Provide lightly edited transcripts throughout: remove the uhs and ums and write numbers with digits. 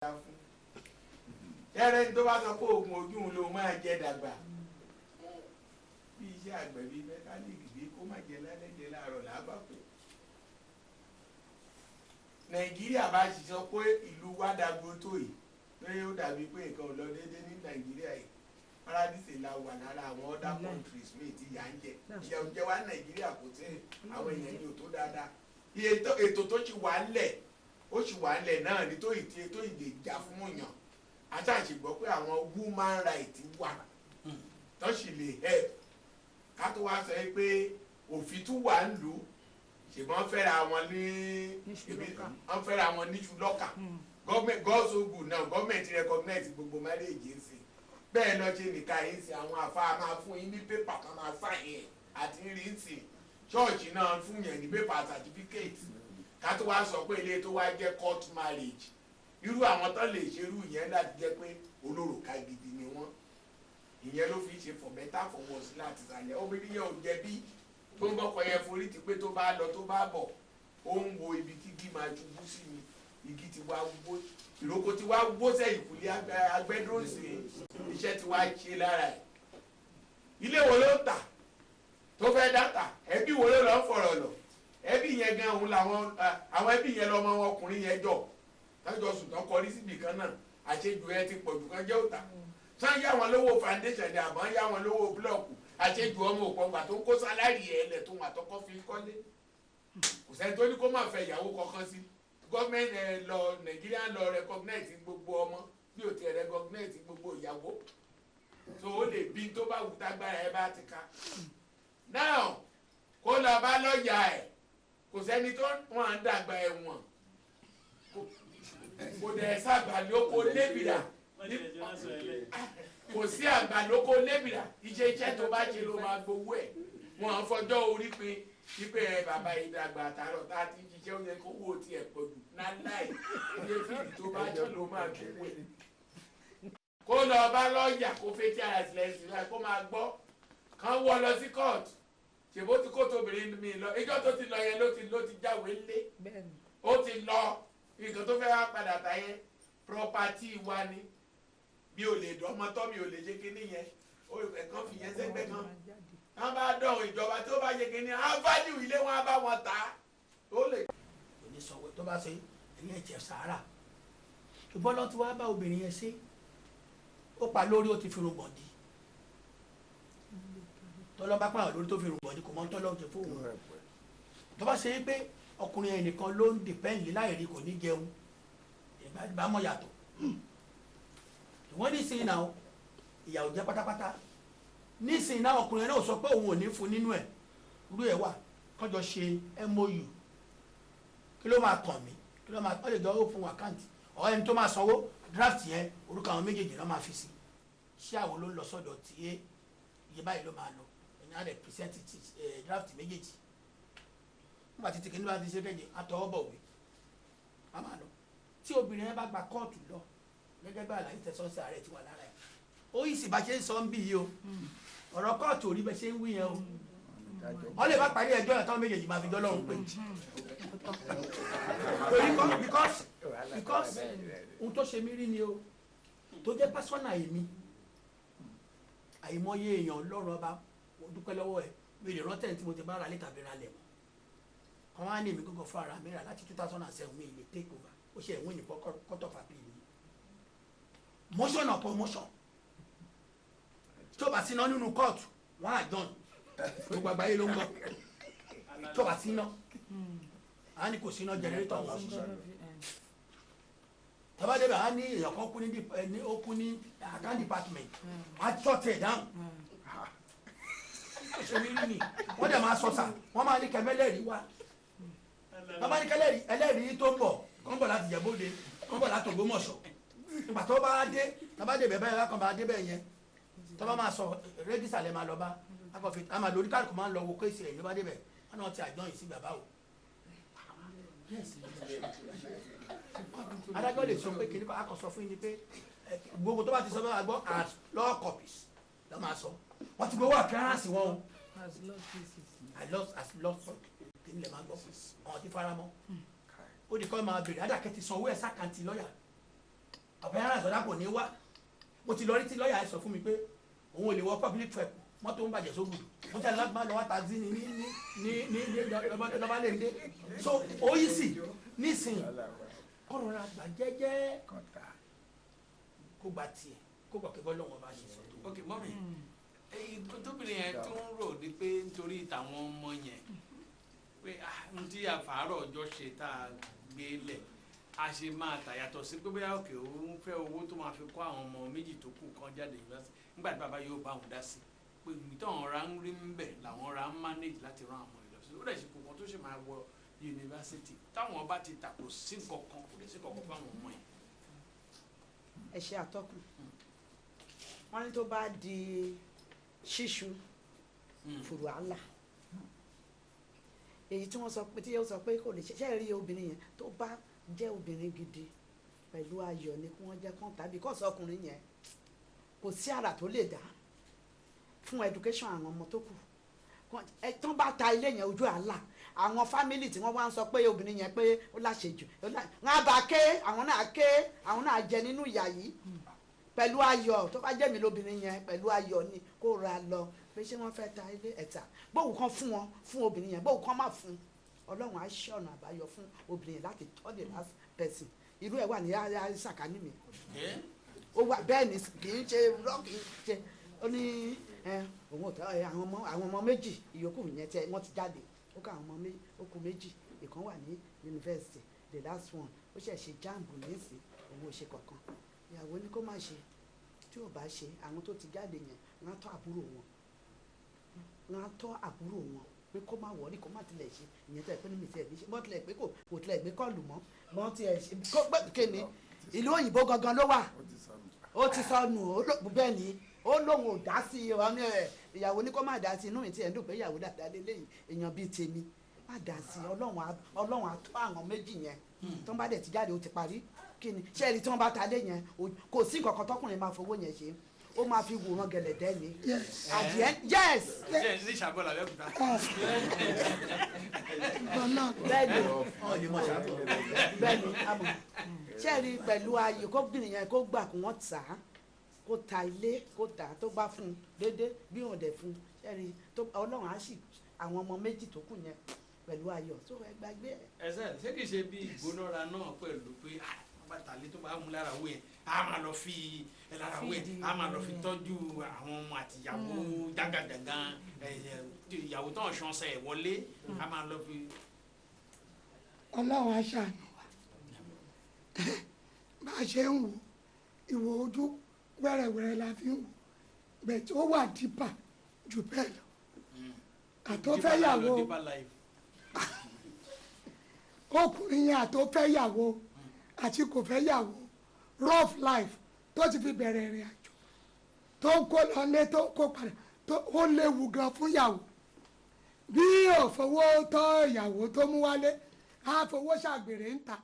fún ẹrẹ tó bá sọ pé oògùn ojú òun ló máa jẹ dàgbà bí iṣẹ́ àgbẹ̀ bíi mẹkáníìkì bíi kó má jẹ lálẹ́jẹ láàárọ̀ làbá pé nàìjíríà bá ṣiṣọ́ pé ìlú wa dàgbò tó yìí pé ó dàbí pé nǹkan ò lọ déédéé ní nàìjíríà yìí paradise la wà lára àwọn other countries míì tí yà ń jẹ ìyà ò jẹ wá nàìjíríà kò tẹ àwọn èèyàn ní òtó dáadáa ètò tó ti wà ńlẹ̀ ó sì wà ńlẹ̀ náà ní tó ìdè jà fún yàn àtàṣe gbọ́ pé àwọn human rights wà tó sì lè help ká tó wá sọ pé òfin tún wà ń lù ṣùgbọ́n fẹ́ra wọn wọ́n fẹ́ra wọn níṣu lọ́kà gọ́ọ̀sọ̀gù náà gọ́ọ̀mẹ̀ntì recognize gbogbo marriage ń sìn bẹ́ẹ̀ lọ ṣe nìka yìí sí àwọn àfa máa fún yín ní pépà kan máa sáyìn ẹ̀ àti rí ń sìn ṣọ́ọ̀ṣì náà fún yẹn ní pépà certificate ká tó wá sọ pé ilé tó wá jẹ́ court marriage irú àwọn tó lè ṣerú yẹn láti jẹ́ pé olórùka gidi ni wọ́n ìyẹn ló fi ṣe for better for worse láti sàlẹ̀ obìnrin yẹn ò jẹ̀bi tó ń bọ́kọ yẹn forí ti pé tó bá lọ tó bá bọ̀ ó ń wo ibi tí igi máa ṣubú sí ni igi ti wá wó ìrókò ti wá wó sẹ́yìn kùlé agbẹ́dọ́sẹ̀ iṣẹ́ ti wá ṣe lára ẹ̀ ilé wo ló ń tà tó fẹ́ dáta ẹbí wo ló lọ ń fọ̀rọ̀ lọ ẹbí yẹn gan òun làwọn àwọn ẹbí yẹn lọmọ ọkùnrin yẹn jọ tájọ sùn tán kọrí síbì kan náà àṣejù ẹ ti pọ̀jù kan jẹ́ òtà sàn yá wọn lówó foundation ni àbọ̀ yá wọn lówó búlọ̀kù àṣejù ọmọ òpọ̀gbà tó ń kó sálárì ẹ̀ lẹ̀ tó ń àtọkọ́ fi kọ́lé kò sẹ́ni tó ní kó má fẹ́ ìyàwó kankan sí gọ́ọ̀mẹ̀ntì lọ nàìjíríà lọ recognize gbogbo ọmọ bí ò ti recognize gbogbo ìyàwó tó o lè bí tó bá wù tágbára ẹ bá ti ká náà kó lọ bá lọ́ọ̀yà ẹ̀ kò sẹ́ni tó wọ́n ń dàgbà ẹ̀wọ̀n kò dẹ̀ sábà lóko lébìrà kò sí àgbà lóko lébìrà iṣẹ́ tó bá ṣe ló máa gbowó ẹ̀ wọ́n fọjọ́ orí pin pípẹ́ bàbá ìdàgbà àtàrọ̀ tá a ti ṣiṣẹ́ ó yẹ kó wò tiẹ̀ pọ̀ jù náláì ilé fíìdì tó bá jọ ló máa gbowó ẹ̀ kó lọ bá lọ́ọ̀yà kó fetí ara sílẹ̀ sílẹ̀ kó máa gbọ́ kán wọ́ lọ sí kóòtù ṣèbó ti kó tóbìnrin mi lọ ìjọ tó ti lọ yẹn ló ti jáwé lé ó ti lọ nǹkan tó fẹ́ wá padà tà yẹn property wa ni bí o lè dọ́mọ tọ́ mi ò lè ṣe kínní yẹn ẹ̀kan fi yẹn sẹ́gbẹ́ kan wọ́n bá dọ̀hún ìjọba tó bá ṣe kínní á value ilé wọn á bá wọn tà á ó lè. oníṣòwò tó bá ṣe ẹ̀yìn ẹ̀jẹ̀ sàárà ṣùgbọ́n lọ́ọ́ tí wàá bá obìnrin yẹn ṣe ó pa lórí ó ti fi rògbòn dì tọ́lọ́ bá pààrọ̀ lórí tó fi rògbòn dì kò mọ́ tọ́lọ́ ṣe fóun tó bá ṣe é pé ọkùnrin yẹn nìkan ló ń dìpẹ́ǹdì láìrí kò ní jẹun ìgbà mọ̀ yàtọ̀ wọ́n ní ìsìn náà ìyàwó jẹ́ pátápátá ní ìsìn náà ọkùnrin náà sọ pé òun ò ní fún nínú ẹ̀ rú ẹ̀ wà kọjọ ṣe MOU kí ló máa kàn mí kí ló máa ọ lè jọ ó fún àkáǹtì ọ̀ ẹni tó máa sanwó draft yẹn orúkọ àwọn méjèèjì náà máa fi sí ṣé àwọn ló ń lọ sọ́dọ̀ tí iye báyìí ló máa lọ ẹ̀yìn á lè present draft méjèèjì nígbà tí tìkínní bá ti ṣe kéde àtọwọ́bọ̀wé a máa lọ tí obìnrin yẹn bá gba kóòtù lọ gẹ́gẹ́ bí àlàyé tẹ̀sán sí ààrẹ ti wà lára ẹ̀ ó yìí sì bá ṣe ń sọ ń bí yìí o ọ̀rọ̀ kóòtù ò rí bẹ́ẹ̀ ṣe ń wí yẹn o wọ́n lè má parí ẹjọ́ yẹn tán méjèèjì máa fi dọ́lọ́run pé because ohun tó ṣe mí rí ni o tó jẹ́ pásánà èmi àìmọye èèyàn lọ́rùn ọba dúpẹ́ lọ́wọ́ ẹ̀ mi lè rántẹ́ tí mo ti bá ra lé tàbí ra lẹ̀ mọ́ àwọn á ní èmi gbogbo fún ara mi rà láti 2007 mi lè take over ó ṣe ìwé ìnìpọ̀ court of appeal ni motion of promotion tó bá síná nínú court wọn àjọn gbogbo àgbáyé ló ń gbọ́ tó bá síná á ní kò síná generator wọn tọ́ba débẹ̀ á ní èèyàn kan kú ní account department á tọ́tẹ̀ dáhùn ṣe ní rí ni wọ́n dẹ̀ máa sọ sà wọ́n máa ní kẹ́mẹ́lẹ́rìí wá wọ́n máa ní kẹ́lẹ́rìí ẹlẹ́rìí tó ń bọ̀ kọ́ ń bọ̀ láti Jẹ̀bú-Òde kọ́ ń bọ̀ láti Ògbómọ̀ṣọ́ ìgbà tó bá dé tọ́ba débẹ̀ bẹ́ẹ̀ lákàn bá débẹ̀ yẹn tọ́ba máa sọ rẹ́gísà lẹ́ máa lọ bá akọ̀fẹ́ àmà lórí káàkiri máa ń lọ wo kéèsì rẹ̀ ló bá débẹ̀ wọ́n náà ti àjọyìn sí bàbá o adájọ́ lè sọ pé kìnìún kan akọ̀ sọ fún yín ni pé gbogbo tó bá ti sọ bá gbọ́ as law copies lọ́ máa sọ wọ́n ti gbowó appearance wọn o as lost kìnìún lè máa gbọ́ ọ̀hún ti fara mọ́ ó di kọ́ máa bèrè adàkẹ́ ti sanwó ẹ̀ sákàǹtì lọ́ọ̀yà àsọdá kò ní wá mo ti lọ rí tí lọ́ọ̀yà sọ fún mi pé òun ò lè wọ public trip mọ́tò ń bàjẹ́ sóbùdù mo tẹ̀lé láti máa lọ wá taxi ní lọ́ba lè dé so oyi sì nísìnyí kọ́rọ̀ ra gbà jẹ́jẹ́ kó gba tiẹ̀ kó gbà pé bọ́lọ́wọ́ bá ṣe sọ tó. ok mọ́mí tóbìnrin yẹn tó ń rò ní pé nítorí tàwọn ọmọ yẹn pé n tí àfàárọ̀ ọjọ́ ṣe tá a gbé lẹ̀ a ṣe máa tà yàtọ̀ sí pé bóyá òkè òun fẹ́ owó tó máa fi kọ́ àwọn ọmọ méjì tó kù kan jáde yunifásitì nígbà tí bàbá yóò bá òun dá sí pé ìtàn ra ń rí ń bẹ̀ làwọn ra ń manage láti ran àwọn ìlọsí ó dẹ̀ ṣe kó kan tó ṣe máa wọ yunifásitì táwọn bá ti tà kò sí kankan kò lè sí kankan fáwọn ọmọ yẹn. ẹ ṣe àtọkùn wọn ní tó bá di ṣíṣu fùrù àlà èyí tí wọ́n sọ pé tí yóò sọ pé kò lè ṣe rí obìnrin yẹn tó bá jẹ́ obìnrin gidi pẹ̀lú ayọ̀ ni kí wọ́n jẹ́ kán tàbí kọ́sọ̀ ọkùnrin yẹn kò sí àrà tó lè dá fún education àwọn ọmọ tó kù tán bá ta ilé yẹn ojú àlà àwọn fámìlì tí wọ́n wá ń sọ pé obìnrin yẹn pé ó láṣejù wọ́n á bá ké àwọn náà jẹ nínú ìyà yìí pẹ̀lú ayọ̀ tó bá jẹ́ mi lóbìnrin yẹn pẹ̀lú ayọ̀ ni kó ra lọ pé ṣé wọ́n fẹ́ ta ilé ẹ̀ta bóun kan fún wọn fún obìnrin yẹn bóun kan má fún ọlọ́run á ṣe ọ̀nà àbáyọ fún obìnrin yẹn láti tọ́ the last person irú ẹ̀ wà ní sàkání mi ó wà bẹ́ẹ̀ ni kì í ṣe rọ́ kì í ṣe ó ní òun ò tọ́ àwọn ọmọ méjì ìyókù yẹn tí wọ́n ti jáde ó ká àwọn ọmọ ó kù méjì ìkan wà ní yunifásitì the last one ó ṣẹ̀ ṣe jáàmù nísì òun ò ṣe kankan ìyàwó ní kó má ṣe tí ò bá ṣe àwọn tó ti jáde yẹn wọ́n á tọ́ àbúrò wọn pé kó má wọrí kó má tilẹ̀ ṣe ìyẹn tẹ̀ pé ní mi tiẹ̀ bí ṣe mọ́ tilẹ̀ pé kò tilẹ̀ gbé kọ́ọ̀lù mọ́ tiẹ̀ ṣe kó kéne ìlú òyìnbó gangan ló wà ó ti sọnù bẹ́ẹ̀ ni ó lóun ò dá sí i ìyàwó ní kó má dá sí inú mi tiẹ̀ ń dùn pé ìyàwó dáadáa lélẹ́yìn èèyàn bíi tèmi má dá sí i ọlọ́run àtọ́ àwọn méjì yẹn tó ń bá dẹ̀ ti jáde ó ti parí kí ni ṣé ẹni tí wọ́n bá ta lé yẹn kò sí nǹkan kan tọkùnrin máa fowó yẹn ṣe ó máa fi wòran gẹ̀lẹ̀dẹ́ ni àdìẹ yes. ní ìṣàbọ̀là lẹ́kùnrin. bẹ́ẹ̀ni àmọ́ ṣẹ́ẹ̀rí pẹ̀lú ayé kóbìnrin yẹn kó gbà kó wọ́n tà á kó ta ilé kó tà á tó bá fún un déédéé bí òun dẹ̀ fún un ṣẹ́ẹ̀rí ọlọ́run á sì àwọn ọmọ méjì tó kù yẹn pẹ̀lú ayọ̀ tó ẹ gbàgbé ẹ̀. ẹsẹ̀ ṣé kìí ṣe bí ìgbónára náà pẹ̀lú pé bàtàlẹ́ tó bá mú lára owó yẹn a máa lọ fi lára owó yẹn a máa lọ fi tọ́jú àwọn ọmọ àtìyàwó jágàjàgà ìyàwó tó ń ṣanṣẹ́ wọlé a máa lọ fi. ọlọ́run á ṣàánú wa bá a ṣe ń wò ìwò ojú wẹ́rẹ́wẹ́rẹ́ la fi ń wò bẹ́ẹ̀ tí ó wà dípà jù bẹ́ẹ̀ lọ àtọ́fẹ́yàwó ọkùnrin yẹn àtọ́fẹ́yàwó àti kò fẹ́yàwó rough life tó ti fi bẹ̀rẹ̀ ìrìn àjò tó ń kó lọlé tó ń kó padà ó léwu gan fún yàwó bí òfowó tọ́ ìyàwó tó mú wálé á fowó ṣàgbèrè ń ta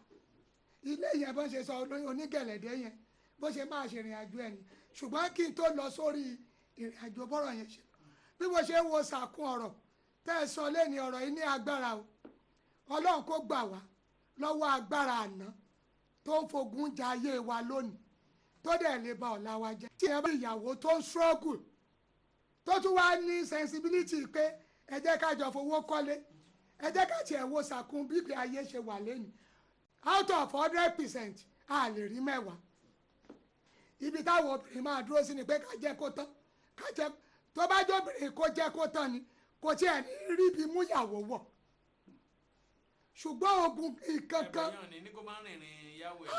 ilé yẹn bó ṣe sọ onígẹ̀lẹ̀dẹ́ yẹn bó ṣe máa ṣe ìrìn àjò ẹ̀ ni ṣùgbọ́n kí n tó lọ sórí ìrìn àjò bọ́rọ̀ yẹn ṣe bí mo ṣe ń wo sàkún ọ̀rọ̀ tẹ́ ẹ sọ lẹ́ni ọ̀rọ̀ yìí ní agbára o ọlọ́run kó gbà wá lọ́wọ́ agbára àná tó ń fogun ja ayé wa lónìí tó dẹ̀ lè ba ọ̀la wa jẹ́ tí ẹ bá ìyàwó tó ń struggle tó tún wá ní sensibility pé ẹ jẹ́ ká jọ fowó kọ́lé ẹ jẹ́ ká tiẹ̀ wo sàkún bí ayé ṣe wà lẹ́nu out of 100% a lè rí 10 ibi táwọn obìnrin máa dúró sí ni pé ká jẹ́ kó tán ká jẹ́ tó bá jóbìnrin kó jẹ́ kó tán ni kò tiẹ̀ ní rí bí mú ìyàwó wọ̀ ṣùgbọ́n ogun ìkankan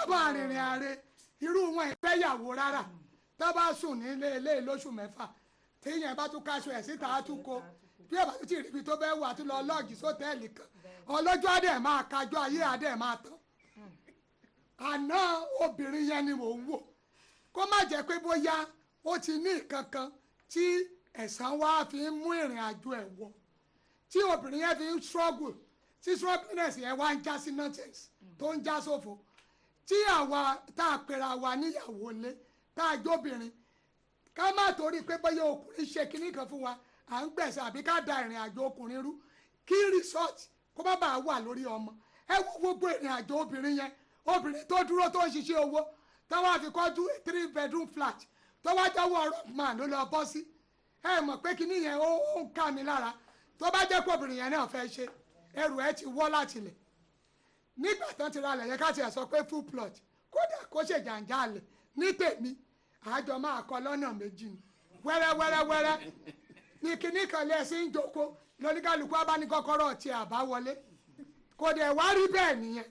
ọba arìnrìn ààrẹ irú wọn ìfẹ́ ìyàwó rárá tó bá sùn nílé ilé lóṣù 6 téèyàn bá tún káṣọ ẹ̀ síta á tún kó bí ẹ bá tún ti rí ibi tó bẹ́ẹ̀ wà tún lọ lọ́ọ̀jì sọ́tẹ́ẹ̀lì kan ọlọ́jọ́ adé máa kájọ́ ayé adé máa tán àná obìnrin yẹn ni mò ń wò kó má jẹ́ pé bóyá ó ti ní ìkankan tí ẹ̀san wá fi ń mú ìrìn àjò ẹ̀ wọ̀ tí obìnrin yẹn fi ń struggle tí struggleness yẹn wá ń já sí nonsense tó ń já sófo tí àwa tá a pera wa níyàwó lé tá a jóbìnrin ká má torí pé bóyá ọkùnrin ṣe kinní kan fún wa à ń gbẹ̀sẹ̀ àbí ká da ìrìn àjò ọkùnrin rú kí resort kó má bàa wà lórí ọmọ ẹ wo gbogbo ìrìn àjò obìnrin yẹn obìnrin tó dúró tó ń ṣiṣẹ́ owó tó wá fi kọ́ 3 bedroom flat tó wá jọ̀wọ́ rockman ló lọ bọ́ sí ẹ mọ̀ pé kíní yẹn ó ń ká mi lára tó bá jẹ́ pé obìnrin yẹn náà fẹ́ ṣe ẹrù ẹ ti wọ́ láti lẹ̀ nígbà tán ti ra lẹ̀ yẹn ká tiẹ̀ sọ pé full plot kódà kó ṣe jàǹjà lẹ̀ ní tèmi àjọ máa kọ lọ́nà méjì ni wẹ́rẹ́wẹ́rẹ́wẹ́rẹ́ ní kíní kan lẹ̀ sí ń jókòó lóníkàlùkù abánikọ́kọ́rọ́ ti àbáwọlé kò dẹ̀ wá rí bẹ́ẹ̀ nìyẹn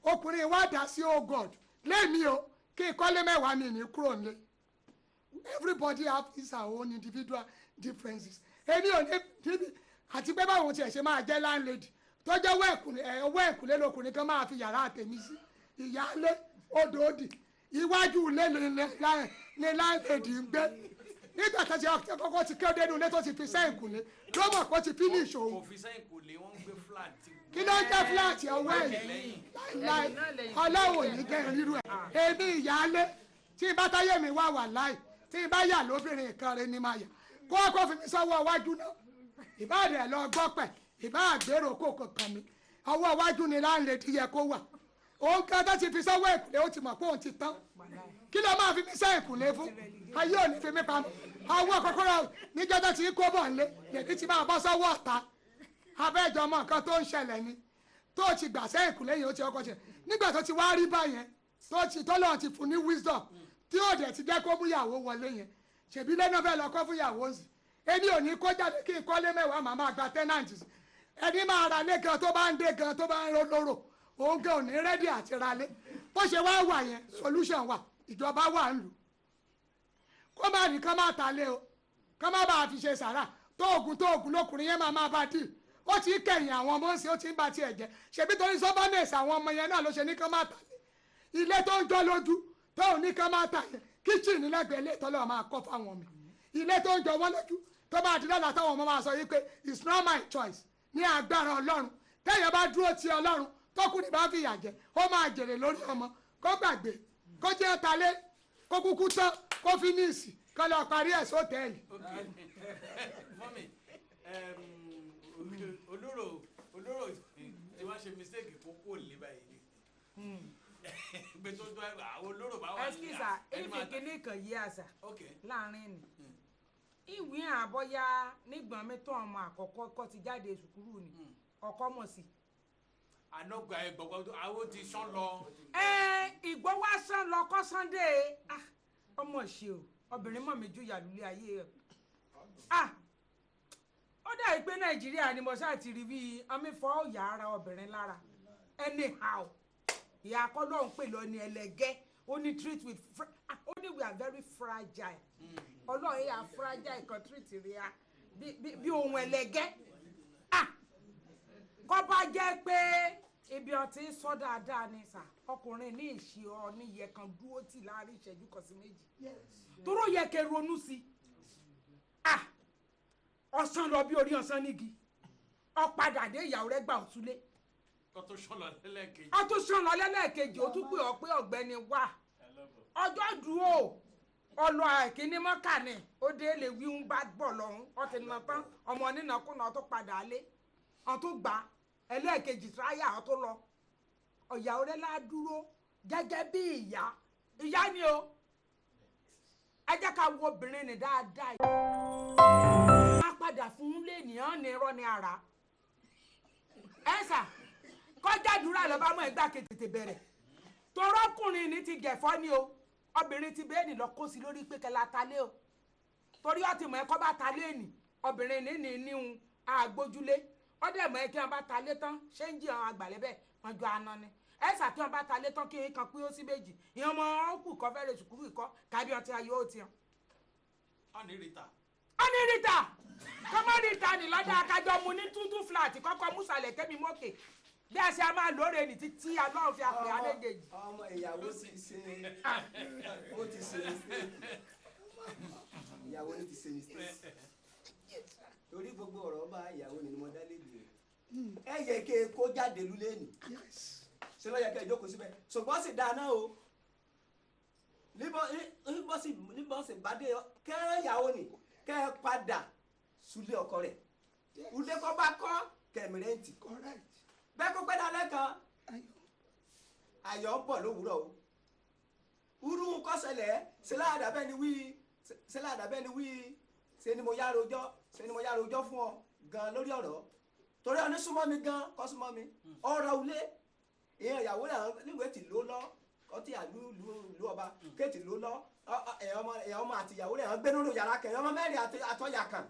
ọkùnrin wá dá sí oh God lẹ́mi o kí n kọ́lé mẹ́wàá mi ní kúrò nílé everybody have his own individual differences èmi ò ní níbi àti pé báwọn tiẹ̀ ṣe máa jẹ́ landlady tó jẹ́ owó ẹ̀kúnlé lọkùnrin kan máa fi yàrá àtẹ̀mí sí ìyáálé odò òdì iwájú ilé ní landlady ń gbé nígbà tó ti kọ́kọ́ ti kéde inú ilé tó ti fi sẹ́yìn kùnlé ló mọ̀ kó ti finish òun. kò fi sẹ́yìn kùnlé wọ́n ń gbé flat. kí ló ń jẹ́ flat ọwọ́ ẹ̀yìn ọlọ́run ní jẹ́ rírú ẹ̀ èmi ìyáálé tí n bá táyé mi wà láì tí n bá yà lóbìnrin kan rẹ ní máa yà kó ọkọ fi mi sọ́wọ́ iwájú náà ìbáàdì ẹ̀ lọ gbọ́ pẹ̀ ìbá àgbèrò kò kankan mi ọwọ́ iwájú ni láńlẹ́dí yẹ kó wà òun kan tó ti fi sọ́wọ́ ìkùnlé ó ti mọ̀ pé òun ti tán kí ló máa fi mi sẹ́ ìkùnlé fún ayé ò ní fi mí pamọ́ ọwọ́ kọ́kọ́rọ́ níjọ́ tó ti kó bọ̀ nílé lèmi ti máa bọ́ sọ́wọ́ ọ̀tá abẹ́jọ́ mọ nǹkan tó ń ṣẹlẹ̀ ni tó ti gbà sẹ́ ìkùnlé yìí ó ti ọkọ̀ ṣe nígbà tó ti wá rí báyẹn tó lọ́n ti fún ní wisdom tí ó dẹ̀ ti jẹ́ kó mú ìyàwó wọlé yẹn ṣèbí lẹ́nu fẹ́ lọ kọ́ fún ìyàwó sí èmi ò ní kó jáde kí n kọ́lé mẹ́wàá màá máa gba tenant ẹni máa ra lé gan tó bá ń dé gan tó bá ń lóró òun gan ò ní rẹ́dí àti ra lé bó ṣe wá wà yẹn solution wà ìjọba wà ń lù kó má ní kán má ta lé o kán má bàa fi ṣe sàrà tóògùn lókùnrin yẹn máa bá dì ó ti kẹ̀yìn àwọn ọmọ ṣe ó ti ń bá tiẹ̀ jẹ́ ṣebí torí sọ́bánẹ̀sì àwọn ọmọ yẹn náà ló ṣe ní kán má ta lé ilé tó ń jọ lójú tó ò ní kán má ta yẹn kíchìnì lẹ́gbẹ̀ẹ́ ilé ìtọ́lọ́ máa kọ́ fáwọn mi ilé tó ń jọ wọ́n lójú tó bá ti lọ́la táwọn ọmọ máa sọ yìí pé it's not my choice ní agbára ọlọ́run téèyàn bá dúró ti ọlọ́run tọkùnrin bá fìyà jẹ ó máa jèrè lórí ọmọ kó gbàgbé kó jẹ́ talé kó kúkú tán kó fínísì kó lọ parí ẹ̀ sọ́tẹ́ẹ̀lì. mọ́mí olóró tí wọ́n ṣe mistake kó kó lè báyìí gbé tó tó àwọn olóró bá wà ní ẹsikisa ìfikíní kan yí àṣà láàrin ni ìwé àbọ̀yá nígbọ̀n mi tó ọmọ àkọ́kọ́ kọ́ ti jáde sùkúrù ni ọkọ mọ̀ sí. ànágbà ẹgbọ̀gbọ̀ àwọn ti sán lọ. ìgbọ́ wá sán lọ kọ́ Sunday ọmọ ṣe o obìnrin mọ̀ mi ju yàlúlé ayé ẹ̀. ó dà pé Nàìjíríà ni mo ṣáà ti rí bí ọmí fọ́ ìyá ara obìnrin lára anyhow ìyá akọ́lọ́ ń pè lọ ní ẹlẹ́gẹ́ ó ní treat with ó ní we are very fragile ọlọ́run yà fragile kan treat rí a bí ohun ẹlẹ́gẹ́ kọ́ bá jẹ́ pé ibi ọtí sọ dáadáa ni sà ọkùnrin ní ìṣe ọ níyẹ kan dúró tì láàrin ìṣẹ́jú kan sí méjì tóró yẹ kẹ́ ronú sí ọ̀sán lọ bí orí ọ̀sán nígi ọ̀padà dé ìyàwó rẹ̀ gbà òtúlé ọtún sán lọ lẹ́lẹ́kejì ó tún pè ọ́ pé ọ̀gbẹ́ni wà ọjọ́ dúró ọlọ àìkíní mọ́kà ni ó dé lè wí ń bá gbọ̀ lọ́hún ọtí nà tán ọmọ onínàkúnà tó padà lé ọtún gbà ẹlẹ́ẹ̀kejì tíráyà ọtún lọ ọ̀yà orẹ́lá dúró gẹ́gẹ́ bí ìyá ni o ẹ jẹ́ ká wo obìnrin ní dáadáa yìí má padà fún lẹ́nìyàn ní irọ́ ní ara ẹ sà kọjá dúrà lọ́ba mọ́ ẹgbẹ́ àkètètè bẹ̀rẹ̀ torọ́kùnrin ní ti gẹ̀fọ́ ni o obìnrin ti bẹ́ẹ̀ ni lọ kó sí lórí pé kẹlẹ́ atalé o torí ọtí mọ̀ ẹ́ kọ́ bá talé ni obìnrin ní níhun àgbójúlé ọdẹ mọ̀ ẹ́ kí wọ́n bá talé tán ṣé ń jí àwọn àgbàlẹ́ bẹ́ẹ̀ wọ́n jọ àná ni ẹ̀sà kí wọ́n bá talé tán kí wọ́n kan pín ó sí méjì ìyẹn ọmọ ọkùn kọ́ fẹ́rẹ̀ sùkúrú ìkọ́ kábí ọtí ayé ó ti hàn. ọ̀nì rita kọ́mọ́ rita ni lọ́dọ̀ akájọ mu ní tútù flat kọ́kọ́ mùsàlẹ̀ kẹ́mi mọ́kè bí a ṣe a máa lóore ní títí alọ́run fi àpè àlejèjì. ọmọ ìyàwó ti ṣe ó ti ṣe ìyàwó ti ṣe mistake torí gbogbo ọ̀rọ̀ bá ìyàwó ni mo dá lébi rẹ̀ ẹ yẹ kí kó jáde lulẹ̀ nì ṣe ló yẹ kí ẹ jókòó síbẹ̀ ṣùgbọ́n sì dáná o níbọ̀ sì bá dé kẹ́ ìyàwó ni kẹ́ ẹ padà súlé ọkọ rẹ̀ ulé kọ́ bá kọ́ kẹ̀mìrẹ́ǹtì bẹ́ẹ̀ kó pẹ́ dalẹ́ kan ayọ̀ ń bọ̀ lówùúrọ̀ o urú kọ́sẹ̀lẹ̀ síláàdàbẹ́ni wí ṣe ni mo yá rojọ́ fún ọ gan lórí ọ̀rọ̀ torí ọní súnmọ́ mi gan kọ́ súnmọ́ mi ọ̀rọ̀ ulé ìyẹn ìyàwó náà níwèé tì ló lọ ọtí àlú ọba kéètì ló lọ ẹ̀yà ọmọ àti ìyàwó rẹ̀ gbé nínú yàrá kẹrin ọmọ mẹ́rin àtọ́yà kan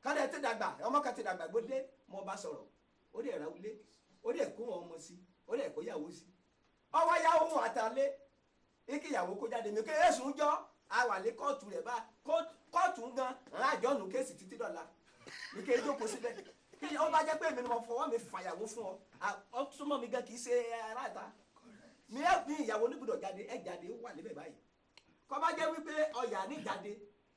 kọ́dẹ̀ ti dàgbà ọmọ kan ti dàgbà gbódé mo bá sọ̀rọ̀ ó dẹ̀ ra ulé ó dẹ̀ kó wọn ọmọ sí ó dẹ̀ kó yàwó sí ọwọ́ yàwó wọn àtàlé ike ìyàwó kó jáde mi kéé sùn jọ àwàlé kóòtù rẹ̀ bá kóòtù ń gan àjọnù kéèsì títí dọ̀la mi kéé jókòó síbẹ̀ kí ó bá jẹ́ pé èmi ni mo fọwọ́ mi fàyàwó fún ọ súnmọ́ mi gan kì í ṣe aráàta mi ẹ ní ìyàwó onígbùdọ̀ jáde ẹ jáde ó wà níbẹ̀ báyìí kọ́ bá jẹ́ wípé ọ̀yà ní jáde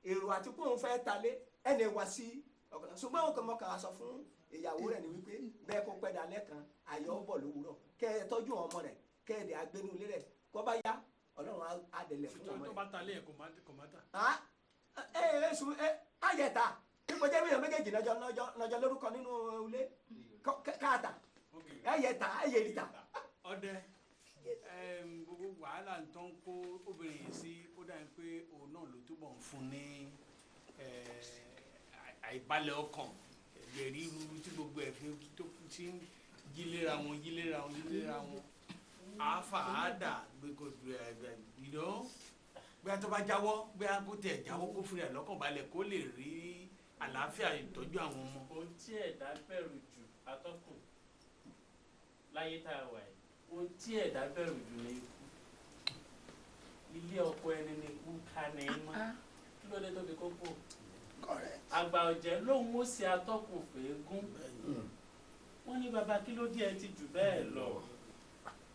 èrò àti kóun fẹ́ talé ẹnì wá sí ọ̀kan ṣùgbọ́n òun kàn mọ́ kàn á sọ fún ìyàwó rẹ̀ ni wípé bẹ́ẹ̀ kó pẹ́ dalẹ́ kan àyọ̀ bọ̀ lówùúrọ̀ kẹ́ ẹ tọ́jú ọmọ rẹ̀ kẹ́ ẹ dẹ̀ agbénu ilé rẹ̀ kọ́ bá yá ọlọ́run adẹ̀lẹ̀ fún ọmọ rẹ̀. tó bá talé ẹ̀ kò má tà. ayẹ̀ta nípa jẹ́ mílíọ̀nù méjèèjì lọ́jọ́ lórúkọ nínú ilé káàtà ayẹ̀ta ayẹ̀rìtà. ọdẹ gbogbo wàhálà tó ń kó obìnrin yìí sí ó dàbí pé òun náà ló túbọ̀ ń fún ní àìbalẹ̀ ọkàn ẹ̀rí irú tí gbogbo ẹ̀ fi tó ti ń yíléra wọn àáfà àádà gbẹkọ ìdán bóyá tó bá jáwọ́ bóyá kó tẹ̀ jáwọ́ kó fúnra ẹ̀ lọ́kàn balẹ̀ kó lè rí àlàáfíà ìtọ́jú àwọn ọmọ. ohun tí ẹ̀dá bẹ̀rù jù atọ́kùn láyé tá a wà yìí ohun tí ẹ̀dá bẹ̀rù jù ní ikú ilé ọkọ ẹni ní ikú ká ní í mọ́ kí ló dé tó fi kókó àgbà ọ̀jẹ̀ lóhun ó ṣe atọ́kùn fèégún wọ́n ní baba kí ló dé ẹ ti jù bẹ́ẹ̀ lọ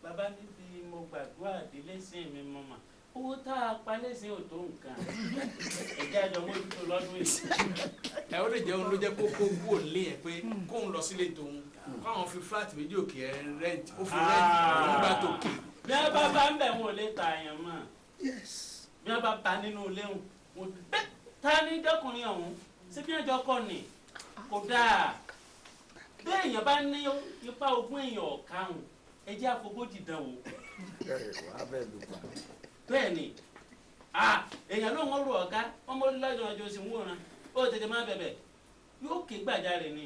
baba níbi mo gbàdúrà délé sí mi mọ́mà owó tá a palẹ̀ sí ò tó nǹkan ẹ̀jẹ̀ àjọ mójútó lọ́dún yìí. ẹ ó lè jẹun ló jẹ kó kú òlé ẹ pé kóun lọ sílé tòun káwọn fi fúláàtì méjì òkè ẹ rẹǹtì ó fi rẹǹtì òun gbà tòkè. bí a bá bá ń bẹ̀ wọn ò lè ta àyàn mọ́ bí a bá ta nínú ilé wọn ta ní dọkùnrin ọ̀hún ṣé bí ẹjọ́ kọ́ ni kò dáa bí èèyàn bá ní ipa ogún èèyàn ọ̀karùn ẹ jẹ́ àfogójì dán wò. bẹ́ẹ̀ ni èèyàn ló ń rò ọ̀gá ọmọ orílẹ̀-èdè ọjọ́ sì ń wòran ó tètè máa bẹ̀bẹ̀ yóò ké gbàjarè ni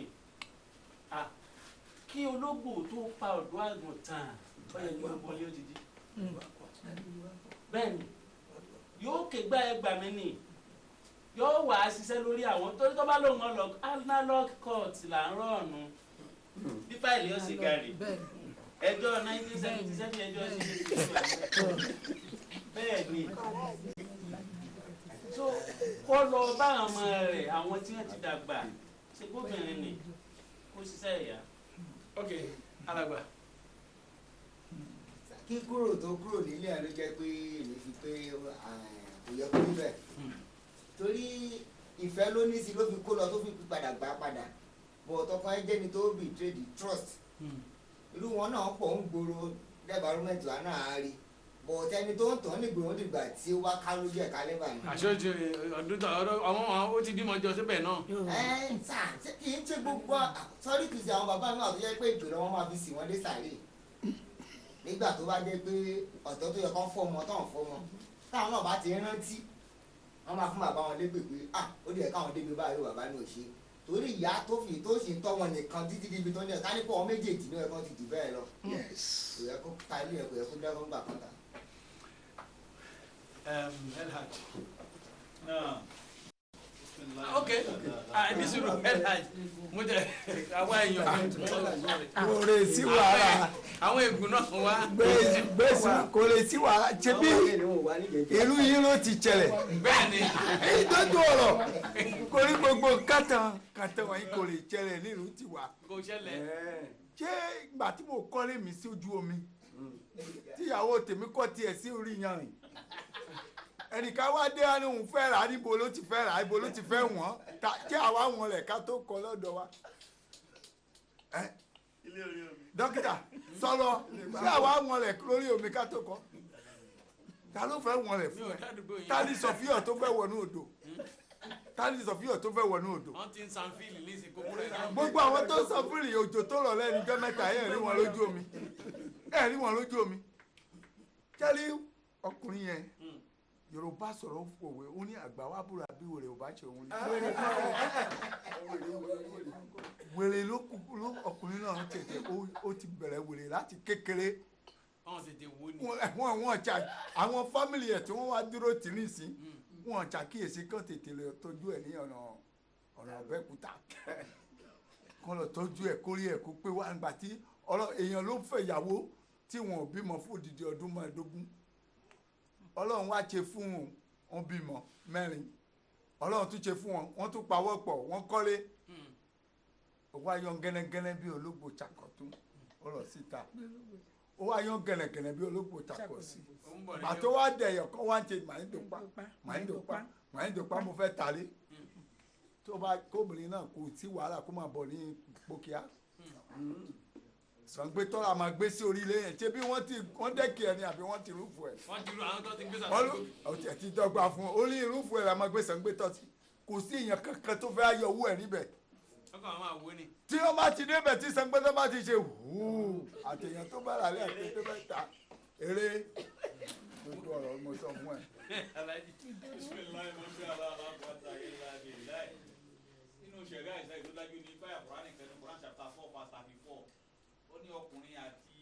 kí ológbò tó pa ọ̀dọ́ àgùntàn ọ̀yẹ̀ ní ọgbọ́n yóò ti di. bẹ́ẹ̀ ni yóò ké gbà ẹgbàá mi ni yóò wà á ṣiṣẹ́ lórí àwọn torí tó bá lóun ọlọ analog court là ń rọ̀ọ̀nù bí fáìlì ó sì gàrí ẹjọ́ 1977 ẹjọ́ sí bẹ́ẹ̀ ni so kó lọ bá ọmọ rẹ̀ àwọn tí wọ́n ti dàgbà ṣe gómìnrin ni kó ṣiṣẹ́ ìyá. ok alàgbà. kí kúrò tó kúrò nílé ẹ ló jẹ́ pé èmi fi pé kò yẹ kó rí bẹ́ẹ̀ torí ìfẹ́ ló ní sí ló fi kó lọ tó fi padà gbà padà bọ̀ tọkọ ẹ jẹ́ni tó betray the trust irú wọn náà pọ̀ ń gbòòrò dẹ́bàrúmẹ̀tì wa náà á rí bọ̀ tẹni tó ń tàn ní gbòòrò dìgbà tí ó wá ká lójú ẹ̀ kálẹ̀ báyìí. àṣọjù ọdún tó àwọn ó ti bímọ jọ síbẹ̀ náà. sà kì í ṣe gbogbo sọ́rí kìí ṣe àwọn bàbá mi àti jẹ́ pé ìgbèrè wọn máa fi sì wọ́n dé sàárè nígbà tó bá jẹ́ pé ọ̀tọ̀ tó yẹ kán fọ́mọ tán fọ́mọ táwọn náà bá ti rántí wọ́n máa fún bàbá wọn lépè pé ó dẹ̀ káwọn débi báyìí bàbá ní òṣè torí ìyá tó sì ń tọ́ wọn nìkan títí débi tó ní ẹ̀ ká ní pọ̀ wọn méjèèjì ní ẹ̀kan ti jù bẹ́ẹ̀ lọ kò yẹ kó ta ilé ẹ̀ kò yẹ kó dẹ́kun gbà kan ta. Elhaj. ok nisuru Elhaj mo jẹ àwa èèyàn kò lè sí wàhálà àwọn ègún náà wá. gbèsè kò lè sí wàhálà ṣe bí ìlú yìí ló ti ṣẹlẹ̀. bẹ́ẹ̀ni. èyí tó tó ọ̀rọ̀ kò ní gbogbo kàtàn wọ̀nyí kò lè ṣẹlẹ̀ nílùú tiwa. kò ṣẹlẹ̀. ṣé ìgbà tí mo kọ́lé mi sí ojú omi tíyàwó tèmi kọ́ tiẹ̀ sí orí yanrìn ẹnìkan wá dé wá ní òun fẹ́ rà á níbo ló ti fẹ́ rà á ibo ló ti fẹ́ wọ́n tí àwa wọn rẹ̀ ká tó kọ́ lọ́dọ̀ wa. dókítà sọ̀rọ̀ tí àwa wọn rẹ̀ lórí omi ká tó kọ́ ta ló fẹ́ wọn rẹ̀ fún ẹ ta ni sọfíọ̀ tó fẹ́ wọnú odò ta ni sọfíọ̀ tó fẹ́ wọnú odò. wọ́n ti ń san fíìlì lẹ́sìn kókó rẹ̀ náà. gbogbo àwọn tó sọ fíìlì òjò tó rọ̀ lẹ́nu jọ́ mẹ́ta ẹ̀ rí wọn lójú omi kẹ́lí ọkùnrin yẹn Yorùbá sọ̀rọ̀ fòwe ó ní àgbà wa búra bí wèrè ò bá ṣe òun ni. wèrè ló ọkùnrin náà tètè ó ti bẹ̀rẹ̀ wèrè láti kékeré. wọ́n tètè wo ni. wọ́n ṣá àwọn fámìlì ẹ̀ tí wọ́n wá dúró tì ní ìsín wọ́n ṣàkíyèsí kán tètè lè tọ́jú ẹ̀ ní ọ̀nà Abẹ́òkúta kán lọ tọ́jú ẹ̀ kórí ẹ̀ kó pé wá nígbà tí èèyàn ló fẹ́ ìyàwó tí wọn ò bímọ fún odidi ọdún mẹ́ẹ̀ẹ́dógún Ọlọ́run wá ṣe fún wọn bímọ 4 Ọlọ́run tún ṣe fún wọn wọ́n tún pawọ́ pọ̀ wọ́n kọ́lé ó wá yan gẹ́nẹ́gẹ́nẹ́ bí ológbò ṣàkọ́tún ọ̀rọ̀ síta ó wá yan gẹ́nẹ́gẹ́nẹ́ bí ológbò ṣàkọ́ sí àti wá dẹ̀yọ̀ kọ́ wá ń ṣe màáyíndòpá mo fẹ́ tàlé tó bá kóbìnrin náà kò sí wàhálà kó máa bọ̀ ní Pókíà Sàngbé tọ́ra máa gbé sí orílẹ̀ yẹn ṣé bí wọ́n dẹ́kì ẹ̀ ni àbí wọ́n ti rúfu ẹ̀. wọ́n ti rú àwọn tó ti gbé sàtúntò. ọ̀tẹ̀ ti dọ́gba fún orí rúfu ẹ̀ la máa gbé Sàngbé tọ́ sí kò sí èèyàn kankan tó fẹ́ ayọ̀ owó ẹ̀ níbẹ̀. ọkọ̀ àwọn àwo ni. tí wọ́n bá ti débẹ̀ tí Sàngbé tó bá ti ṣe wúú àtẹ̀yàn tó bá ràlẹ́ àti tó bá ta eré gbogbo ọ̀rọ̀ mo sọ fún ẹ. nínú ṣẹ̀ríà Ìsìlámù tó dájú ní báyà Kùránì kẹrin Kùránì chapter 4 verse 34 ó ní ọkùnrin àti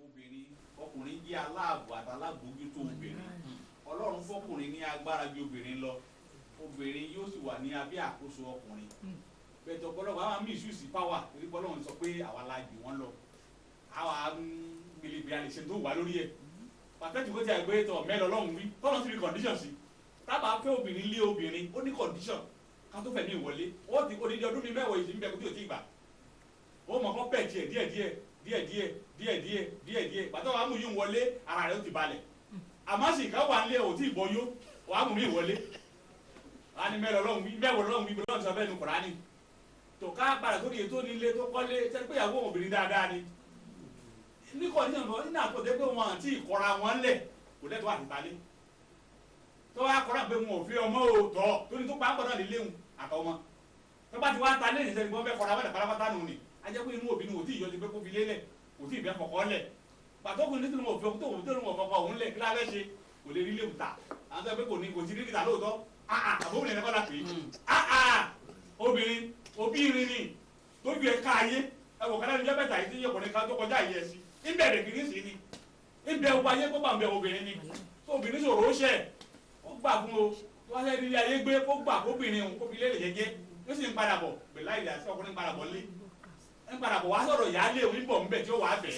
obìnrin ọkùnrin jẹ́ aláàbò àti alábòójútó obìnrin Ọlọ́run fọkùnrin ní agbára ju obìnrin lọ obìnrin yóò sì wà ní abẹ́ àkóso ọkùnrin bẹ́ẹ̀ tó ọ̀pọ̀lọpọ̀ àwọn míì ṣùsì páwà torí Ọlọ́run sọ pé àwa la jù wọ́n lọ àwa gbèlèbè àlèṣe tó wà lórí ẹ̀ pàtẹ́tì kó ti àgbé tọ̀ mẹ́lọ Ọlọ́run wí tọ́lọ́ sí ní condition sí tábà fẹ́ obìnrin lé obìnrin ó ní condition ká tó fẹ́ ní ìwọlé ó ti odidi ọdún mi mẹ́wàá ìsìn bẹ́ẹ̀ kó tí ò tí ì gbà ó mọ̀ kọ́ pẹ̀ díẹ̀ pàtó wàá mú yín wọlé ara rẹ̀ ó ti balẹ̀ àmọ́ sì ká wà ń lé ò tí ì bọ́ yó wàá mú mi wọlé wàá ní mẹ́lọ Ọlọ́run wí mẹ́wàá Ọlọ́run wí Ọlọ́run sọ bẹ́ẹ̀ nu Kùránì tó ká padà sórí ètò nílé tó kọ́lé sẹ́ni pé ìyàwó obìnrin dáadáa ni ní kọ́ndíṣàn lọ nínú àtọ̀dé pé wọn àti ìkọ́ra wọn lẹ̀ kò lẹ́tọ̀ọ́ àti balẹ̀ tó wá kọ́ra pé wọn ò fi ọmọ òótọ́ torí tó pa gbọ́dọ̀ nílé wọn àtọmọ tó bá ti wá ta lẹ́yìn sẹ́ni wọ́n fẹ́ kọ́ra wọn lẹ̀ pátápátá nù ni ajẹ́ pé inú obìnrin ò tí ì yọ ti pé kó fi lélẹ̀ kò tí ì fẹ́ kọ̀kọ́ lẹ̀ pàtó kò ní tí mo fẹ́ tó wò tó wọn kọ̀kọ́ òun lẹ̀ kí láfẹ́ ṣe kò lè rí léwu ta àwọn tó yẹ pé kò ti rí níta lóòótọ́ àbóbìnrin ẹ̀kọ́ la pè é obìnrin ni tó ju ẹ̀ka ayé ẹ̀wọ̀ kálá ní jẹ́bẹ̀tà yìí tí yọkùnrin kan tó kọjá yìí ẹ̀ sí ìbẹ̀rẹ̀ kìíní sí ni ìbẹ̀ ọgbà ayé kó bá ń bẹ obìnrin ni tó obìnrin sọ̀rọ̀ ó ṣẹ̀ ó gbà fún o tó wá sẹ́ni ilé ayé gbé kó gbà kóbìnrin òun kó fi lélẹ̀ jẹ́jẹ́ ó sì ń padà bọ̀ pẹ̀lú àìlè àti ọkùnrin padà bọ̀ lé ń padà bọ̀ wá sọ̀rọ̀ ìyáálé òun bọ̀ ńbẹ̀ tí ó wàá bẹ̀.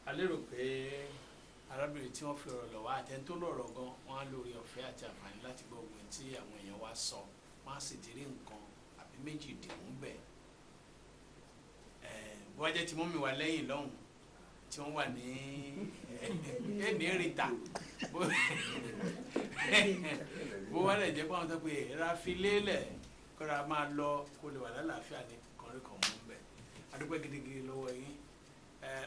a lérò pé arábìnrin tí wọ́n fi ọ̀rọ̀ lọ wá àtẹ̀ntó lọ̀rọ̀ gan wọ́n á lórí ọ̀fẹ́ àti àǹfààní láti gbọ́ ogun tí àwọn èèyàn wá sọ wọ́n á sì ti rí nǹkan àbí méjì dìmú bẹ́ẹ̀ bó wá jẹ́ tí mọ́mí wà lẹ́yìn lọ́hùn tí wọ́n wà ní ẹ̀ẹ́nì rìtà bó wá lẹ̀ jẹ́ pé àwọn tó pé rafilélẹ̀ kọ́ra máa lọ kó lè wà lálàáfíà ní kọ̀ọ̀rẹ́kọ̀ mú bẹ́ẹ̀ adúpẹ́ gidigidi lọ́wọ́ yín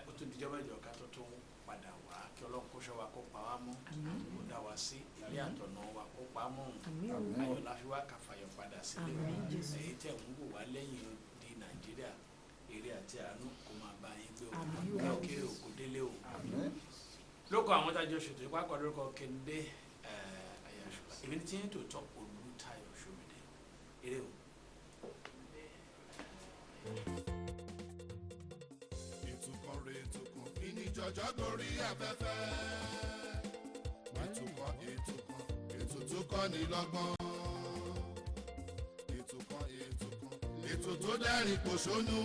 ó tún dijọ́ mẹ́jọ ká tó tún padà wá kí Ọlọ́run kó ṣọ́ wa kó pa wá mọ́ kó dá wa sí ilé àtọ̀nà wa kó pa á mọ́ ayọ̀ láfi wá kàfàyọ̀ padà sílé èyí tẹ̀ ń wò wá lẹ́yìn di Nàìjíríà èrè àti àánú kó máa bá yín gbé o lókèrè òkú délé o lóko àwọn tájọ ṣètò ipá kan lórúkọ Kéndé Àyàṣùlá èmi ní tí yín tó tọ́ Olútáyọ̀ Ṣòmìdé eré o. ìtukọ̀ rẹ̀ ìtukọ̀ ìníjọjọ́ gorí afẹ́fẹ́ ètò tó kọ́ ni lọ́gbọ́n ètò tó dẹ́rìn pòṣónú.